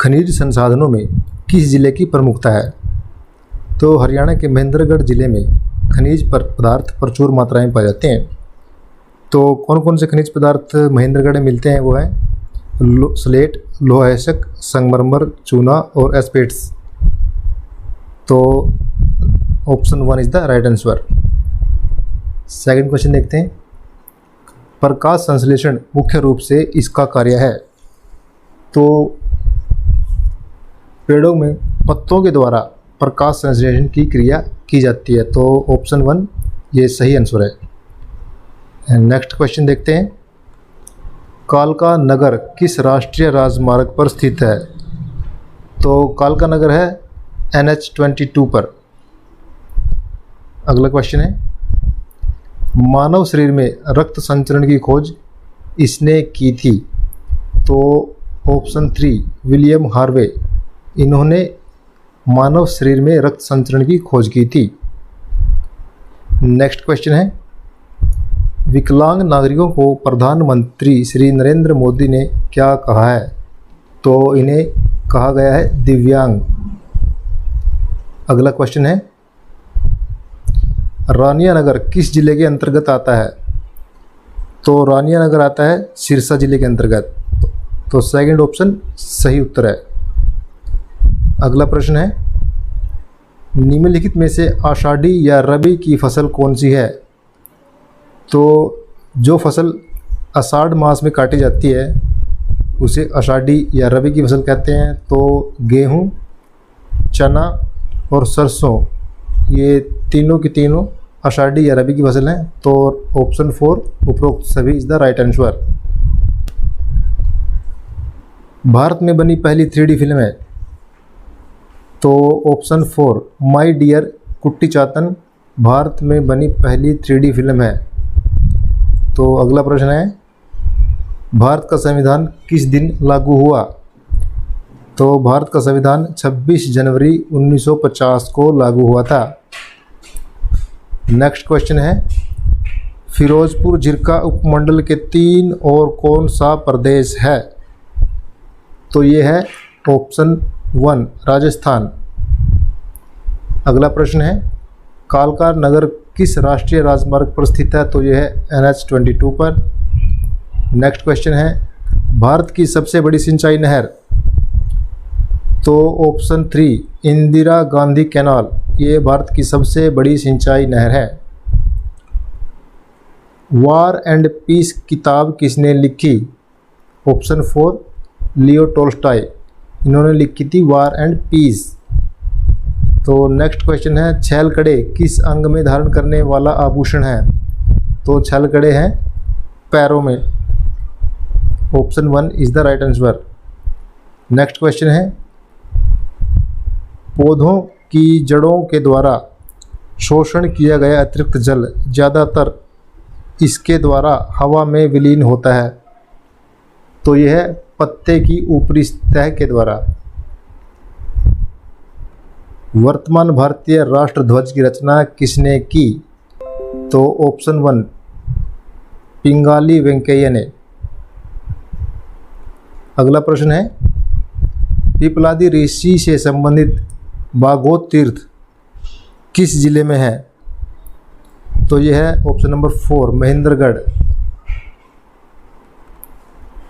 खनिज संसाधनों में किस जिले की प्रमुखता है? तो हरियाणा के महेंद्रगढ़ जिले में खनिज पदार्थ प्रचुर मात्रा में पाए जाते हैं। तो कौन कौन से खनिज पदार्थ महेंद्रगढ़ में मिलते हैं? वो है स्लेट, लोहा एशक, संगमरमर, चूना और एस्पेट्स। तो option 1 is the right answer. Second question देखते हैं। प्रकाश संश्लेषण मुख्य रूप से इसका कार्य है। तो पेड़ों में पत्तों के द्वारा प्रकाश संश्लेषण की क्रिया की जाती है। तो ऑप्शन 1 ये सही आंसर है। नेक्स्ट क्वेश्चन देखते हैं। कालका नगर किस राष्ट्रीय राजमार्ग पर स्थित है? तो कालका नगर है NH-22 पर। अगला क्वेश्चन है, मानव शरीर में रक्त संचरण की खोज इसने की थी? तो ऑप्शन 3 विलियम हार्वे, इन्होंने मानव शरीर में रक्त संचरण की खोज की थी। नेक्स्ट क्वेश्चन है, विकलांग नागरिकों को प्रधानमंत्री श्री नरेंद्र मोदी ने क्या कहा है? तो इन्हें कहा गया है दिव्यांग। अगला क्वेश्चन है, रानिया नगर किस जिले के अंतर्गत आता है? तो रानिया नगर आता है सिरसा जिले के अंतर्गत। तो सेकंड ऑप्शन सही उत्तर है। अगला प्रश्न है, निम्नलिखित में से आषाढ़ी या रबी की फसल कौन सी है? तो जो फसल आषाढ़ मास में काटी जाती है उसे आषाढ़ी या रबी की फसल कहते हैं। तो गेहूँ, चना और सरसों, ये तीनों की तीनों आषाढ़ी या रबी की फसल हैं। तो ऑप्शन 4 उपरोक्त सभी is the right answer. Bharat में बनी पहली 3D फिल्म है? तो ऑप्शन 4 माय डियर कुट्टी चातन भारत में बनी पहली 3D फिल्म है। तो अगला प्रश्न है, भारत का संविधान किस दिन लागू हुआ? तो भारत का संविधान 26 जनवरी 1950 को लागू हुआ था। नेक्स्ट क्वेश्चन है, फिरोजपुर झिरका उपमंडल के 3 और कौन सा प्रदेश है? तो ये है ऑप्शन 1 राजस्थान। अगला प्रश्न है, कालका नगर किस राष्ट्रीय राजमार्ग पर स्थित है? तो यह है NH-22 पर। नेक्स्ट क्वेश्चन है, भारत की सबसे बड़ी सिंचाई नहर? तो ऑप्शन 3 इंदिरा गांधी कैनाल, ये भारत की सबसे बड़ी सिंचाई नहर है। वार एंड पीस किताब किसने लिखी? ऑप्शन 4 लियो टोल्स्टॉय, इन्होंने लिखी थी वार एंड पीस। तो नेक्स्ट क्वेश्चन है, छलकड़े किस अंग में धारण करने वाला आभूषण है? तो छलकड़े हैं पैरों में। Option 1 is the right answer. Next question है, पौधों की जड़ों के द्वारा शोषण किया गया अतिरिक्त जल ज़्यादातर इसके द्वारा हवा में विलीन होता है? तो यह है पत्ते की ऊपरी सतह के द्वारा। वर्तमान भारतीय राष्ट्रध्वज की रचना किसने की? तो ऑप्शन 1 पिंगाली वेंकैया ने। अगला प्रश्न है, पिपलादी ऋषि से संबंधित बागोत तीर्थ किस जिले में है? तो यह है ऑप्शन नंबर 4 महेंद्रगढ़।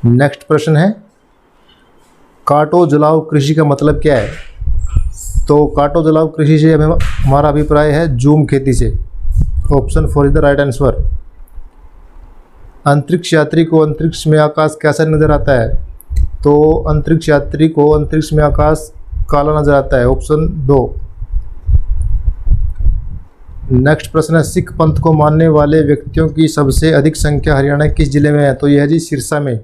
नेक्स्ट प्रश्न है, काटो जलाओ कृषि का मतलब क्या है? तो काटो जलाओ कृषि से हमारा अभिप्राय है जूम खेती से। Option 4 is the right answer. अंतरिक्ष यात्री को अंतरिक्ष में आकाश कैसा नजर आता है? तो अंतरिक्ष यात्री को अंतरिक्ष में आकाश काला नजर आता है। ऑप्शन 2। नेक्स्ट प्रश्न है, सिख पंथ को मानने वाले व्यक्तियों की सबसे अधिक संख्या हरियाणा किस जिले में है? तो यह है जी सिरसा में।